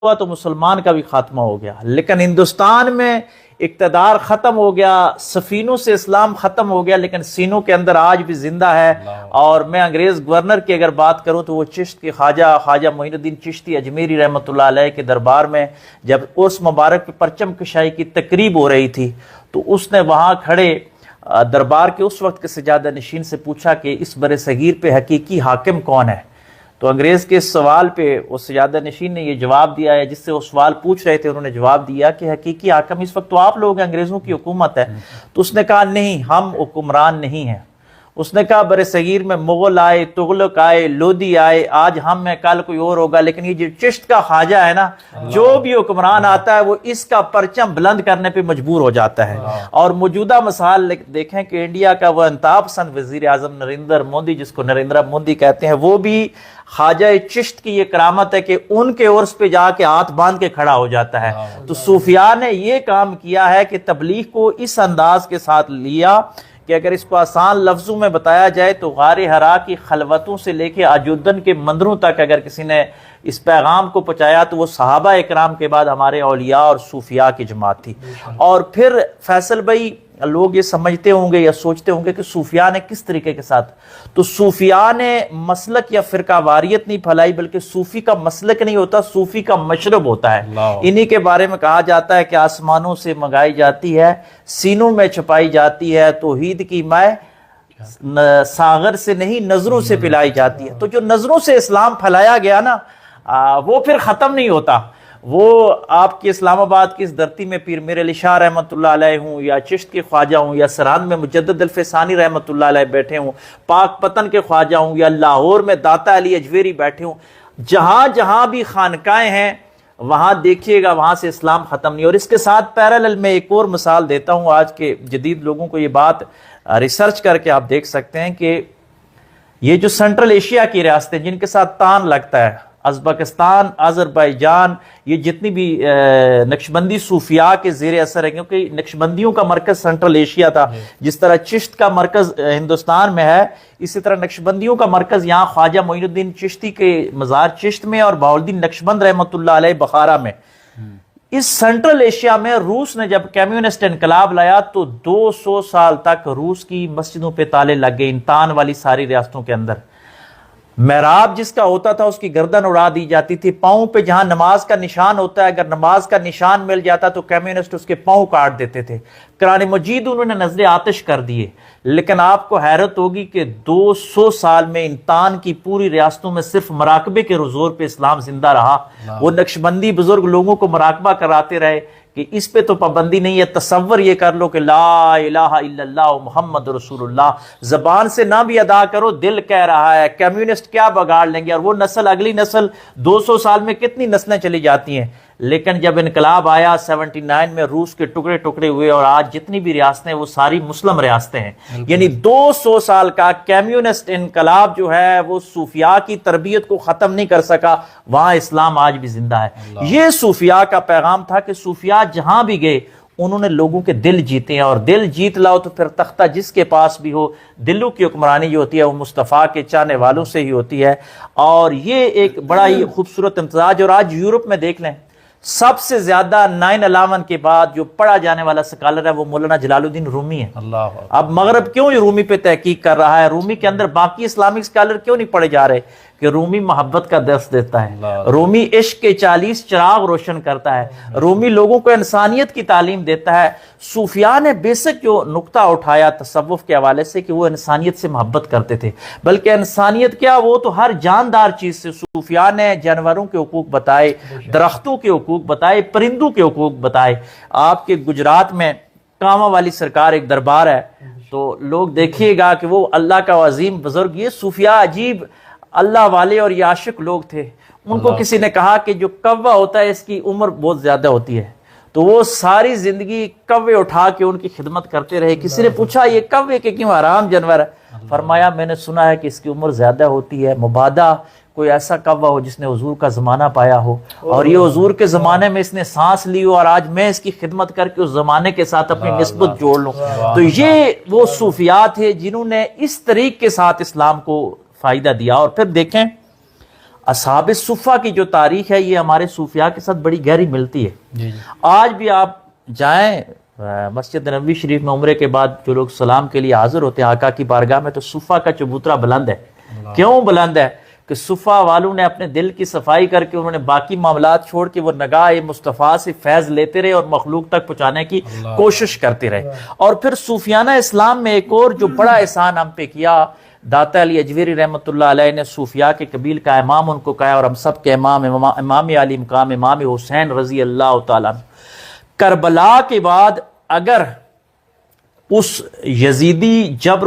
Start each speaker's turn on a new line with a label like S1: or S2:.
S1: ہوا تو مسلمان کا بھی خاتمہ ہو گیا، لیکن ہندوستان میں اقتدار ختم ہو گیا، سفینوں سے اسلام ختم ہو گیا، لیکن سینوں کے اندر آج بھی زندہ ہے۔ اور میں انگریز گورنر کی اگر بات کروں تو وہ چشت کے خواجہ معین الدین چشتی اجمیری رحمۃ اللہ علیہ کے دربار میں جب اس مبارک پہ پرچم کشائی کی تقریب ہو رہی تھی تو اس نے وہاں کھڑے دربار کے اس وقت کے سجادہ نشین سے پوچھا کہ اس بر صغیر پہ حقیقی حاکم کون ہے؟ تو انگریز کے اس سوال پہ اس سجادہ نشین نے یہ جواب دیا ہے، جس سے وہ سوال پوچھ رہے تھے انہوں نے جواب دیا کہ حقیقی حاکم اس وقت تو آپ لوگ ہیں، انگریزوں کی حکومت ہے۔ تو اس نے کہا نہیں، ہم حکمران نہیں ہیں۔ اس نے کہا بر صغیر میں مغل آئے، تغلق آئے، لودھی آئے، آج ہم ہیں، کل کوئی اور ہوگا، لیکن یہ جو چشت کا خواجہ ہے نا، جو بھی حکمران آتا ہے وہ اس کا پرچم بلند کرنے پہ مجبور ہو جاتا ہے۔ اور موجودہ مثال دیکھیں کہ انڈیا کا وہ انتہا پسند وزیر اعظم نریندر مودی، جس کو نریندر مودی کہتے ہیں، وہ بھی خواجہ چشت کی یہ کرامت ہے کہ ان کے عرس پہ جا کے ہاتھ باندھ کے کھڑا ہو جاتا ہے۔ تو صوفیاء نے یہ کام کیا ہے کہ تبلیغ کو اس انداز کے ساتھ لیا کہ اگر اس کو آسان لفظوں میں بتایا جائے تو غار حرا کی خلوتوں سے لے کے عجودن کے مندروں تک اگر کسی نے اس پیغام کو پہنچایا تو وہ صحابہ اکرام کے بعد ہمارے اولیاء اور صوفیاء کی جماعت تھی۔ اور پھر فیصل بھائی لوگ یہ سمجھتے ہوں گے یا سوچتے ہوں گے کہ صوفیاء نے کس طریقے کے ساتھ، تو صوفیاء نے مسلک یا فرقہ واریت نہیں پھیلائی، بلکہ صوفی کا مسلک نہیں ہوتا، صوفی کا مشرب ہوتا ہے۔ انہی کے بارے میں کہا جاتا ہے کہ آسمانوں سے منگائی جاتی ہے، سینوں میں چھپائی جاتی ہے، توحید کی مائے ساغر سے نہیں نظروں سے پلائی جاتی ہے۔ تو جو نظروں سے اسلام پھیلایا گیا نا وہ پھر ختم نہیں ہوتا۔ وہ آپ کی اسلام آباد کی اس دھرتی میں پیر میر علی شاہ رحمۃ اللہ علیہ ہوں، یا چشت کے خواجہ ہوں، یا سرہند میں مجدد الفسانی رحمۃ اللہ علیہ بیٹھے ہوں، پاک پتن کے خواجہ ہوں، یا لاہور میں داتا علی اجویری بیٹھے ہوں، جہاں جہاں بھی خانقاہیں ہیں وہاں دیکھیے گا وہاں سے اسلام ختم نہیں۔ اور اس کے ساتھ پیرالل میں ایک اور مثال دیتا ہوں، آج کے جدید لوگوں کو یہ بات ریسرچ کر کے آپ دیکھ سکتے ہیں کہ یہ جو سینٹرل ایشیا کی ریاستیں جن کے ساتھ تان لگتا ہے، ازبکستان، آذربائیجان، یہ جتنی بھی نقشبندی صوفیاء کے زیر اثر ہے، کیونکہ نقشبندیوں کا مرکز سینٹرل ایشیا تھا، جس طرح چشت کا مرکز ہندوستان میں ہے، اسی طرح نقشبندیوں کا مرکز یہاں خواجہ معین الدین چشتی کے مزار چشت میں اور بہاؤالدین نقشبند رحمۃ اللہ علیہ بخارا میں۔ اس سینٹرل ایشیا میں روس نے جب کمیونسٹ انقلاب لایا تو 200 سال تک روس کی مسجدوں پہ تالے لگ گئے، ان تان والی ساری ریاستوں کے اندر۔ محراب جس کا ہوتا تھا اس کی گردن اڑا دی جاتی تھی، پاؤں پہ جہاں نماز کا نشان ہوتا ہے اگر نماز کا نشان مل جاتا تو کمیونسٹ اس کے پاؤں کاٹ دیتے تھے۔ قرآن مجید انہوں نے نظر آتش کر دیے، لیکن آپ کو حیرت ہوگی کہ 200 سال میں انتان کی پوری ریاستوں میں صرف مراقبے کے زور پہ اسلام زندہ رہا۔ وہ نقشبندی بزرگ لوگوں کو مراقبہ کراتے رہے کہ اس پہ تو پابندی نہیں ہے، تصور یہ کر لو کہ لا الہ الا اللہ محمد رسول اللہ، زبان سے نہ بھی ادا کرو دل کہہ رہا ہے کمیونسٹ کیا بگاڑ لیں گے، اور وہ نسل اگلی نسل 200 سال میں کتنی نسلیں چلی جاتی ہیں۔ لیکن جب انقلاب آیا 79 میں روس کے ٹکڑے ٹکڑے ہوئے اور آج جتنی بھی ریاستیں وہ ساری مسلم ریاستیں ہیں، یعنی 200 سال کا کمیونسٹ انقلاب جو ہے وہ صوفیاء کی تربیت کو ختم نہیں کر سکا، وہاں اسلام آج بھی زندہ ہے۔ یہ صوفیاء کا پیغام تھا کہ صوفیاء جہاں بھی گئے انہوں نے لوگوں کے دل جیتے ہیں، اور دل جیت لاؤ تو پھر تختہ جس کے پاس بھی ہو، دلوں کی حکمرانی جو ہوتی ہے وہ مصطفیٰ کے چاہنے والوں سے ہی ہوتی ہے۔ اور یہ ایک بڑا ہی خوبصورت امتزاج۔ اور آج یورپ میں دیکھ لیں سب سے زیادہ 9/11 کے بعد جو پڑھا جانے والا سکالر ہے وہ مولانا جلال الدین رومی ہے۔ اب مغرب کیوں یہ رومی پہ تحقیق کر رہا ہے؟ رومی کے اندر باقی اسلامک سکالر کیوں نہیں پڑھے جا رہے؟ کہ رومی محبت کا درس دیتا ہے، رومی عشق کے 40 چراغ روشن کرتا ہے، رومی لوگوں کو انسانیت کی تعلیم دیتا ہے۔ صوفیاء نے بیسک جو نقطہ اٹھایا تصوف کے حوالے سے کہ وہ انسانیت سے محبت کرتے تھے، بلکہ انسانیت کیا، وہ تو ہر جاندار چیز سے۔ صوفیاء نے جانوروں کے حقوق بتائے، درختوں کے حقوق بتائے، پرندوں کے حقوق بتائے۔ آپ کے گجرات میں کاما والی سرکار ایک دربار ہے، تو لوگ دیکھیے گا کہ وہ اللہ کا عظیم بزرگ، یہ صوفیاء عجیب اللہ والے اور یہ عاشق لوگ تھے۔ ان کو کسی نے کہا کہ جو کوا ہوتا ہے اس کی عمر بہت زیادہ ہوتی ہے، تو وہ ساری زندگی کوے اٹھا کے ان کی خدمت کرتے رہے۔ کسی نے پوچھا یہ کوے کہ کیوں حرام جانور ہے؟ فرمایا میں نے سنا ہے کہ اس کی عمر زیادہ ہوتی ہے، مبادا کوئی ایسا کوا ہو جس نے حضور کا زمانہ پایا ہو، اور یہ حضور کے زمانے میں اس نے سانس لی ہو، اور آج میں اس کی خدمت کر کے اس زمانے کے ساتھ اپنی نسبت جوڑ لوں۔ تو یہ وہ صوفیاء تھے جنہوں نے اس طریق کے ساتھ اسلام کو فائدہ دیا۔ اور پھر دیکھیں اصحاب صفہ کی جو تاریخ ہے یہ ہمارے صوفیاء کے ساتھ بڑی گہری ملتی ہے.
S2: جی جی.
S1: آج بھی آپ جائیں مسجد نبوی شریف میں عمرے کے بعد جو لوگ سلام کے لیے حاضر ہوتے ہیں آقا کی بارگاہ میں، تو صفہ کا چبوترا بلند ہے. کیوں بلند ہے؟ کہ صفہ والوں نے اپنے دل کی صفائی کر کے انہوں نے باقی معاملات چھوڑ کے وہ نگاہ مصطفیٰ سے فیض لیتے رہے اور مخلوق تک پہنچانے کی کوشش کرتے رہے. اور پھر صوفیانہ اسلام میں ایک اور جو بڑا احسان ہم پہ کیا، داتا علی اجویری رحمۃ اللہ علیہ نے صوفیاء کے قبیل کا امام ان کو کہا، اور ہم سب کے امام امام علی مقام امام حسین رضی اللہ تعالیٰ عنہ. کربلا کے بعد اگر اس یزیدی جبر